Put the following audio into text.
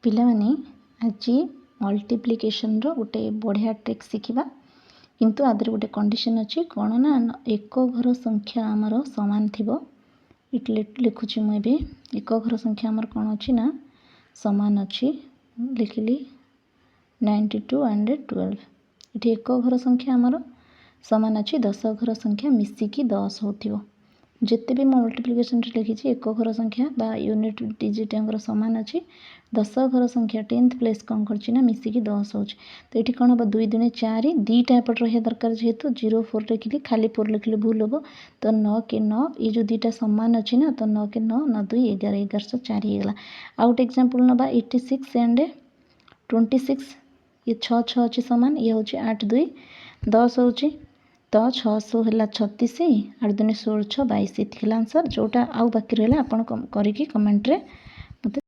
ପିଲାମାନେ ଆଜି ମଲ୍ଟିପ୍ଲିକେସନ୍ର ଗୋଟେ ବଢ଼ିଆ ଟ୍ରିକ୍ ଶିଖିବା। କିନ୍ତୁ ଆଦେହରେ ଗୋଟେ କଣ୍ଡିସନ୍ ଅଛି କ'ଣ ନା ଏକ ଘର ସଂଖ୍ୟା ଆମର ସମାନ ଥିବ। ଏଠି ଲେଖୁଛି ମୁଁ ଏବେ ଏକ ଘର ସଂଖ୍ୟା ଆମର କ'ଣ ଅଛି ନା ସମାନ ଅଛି। ଲେଖିଲି 92 and 12। ଏଠି ଏକ ଘର ସଂଖ୍ୟା ଆମର ସମାନ ଅଛି 10 ଘର ସଂଖ୍ୟା ମିଶିକି 10 ହେଉଥିବ। ଯେତେ ବି ମୁଁ ମଲ୍ଟିପ୍ଲିକେସନ୍ରେ ଲିଖିଛି ଏକ ଘର ସଂଖ୍ୟା ବା ୟୁନିଟ୍ ଡିଜିଟ୍ ଆମର ସମାନ ଅଛି 10 ଘର ସଂଖ୍ୟା 10th ପ୍ଲେସ୍ କ'ଣ କରୁଛି ନା ମିଶିକି 10 ହେଉଛି। ତ ଏଠି କ'ଣ ହେବ 2 2 4 ଦୁଇଟା ଏପଟେ ରହିବା ଦରକାର ଯେହେତୁ 0 4 ଲେଖିଲି ଖାଲି 4 ଲେଖିଲେ ଭୁଲ ହେବ। ତ 9 କେ 9 ଏ ଯେଉଁ ଦୁଇଟା ସମାନ ଅଛି ନା ତ 9 କେ 9 9 2 11 1104 ହେଇଗଲା। ଆଉ ଗୋଟେ ଏକ୍ଜାମ୍ପଲ୍ ନେବା 86 and 26 ये 6 6 ଅଛି ସମାନ ଇଏ ହେଉଛି 8 2 10 ହେଉଛି। ତ 600 ହେଲା 36 8 2 16 6 22 ଏତିକି ହେଲା ଆନ୍ସର୍। ଯେଉଁଟା ଆଉ ବାକି ରହିଲା ଆପଣ କରିକି କମେଣ୍ଟରେ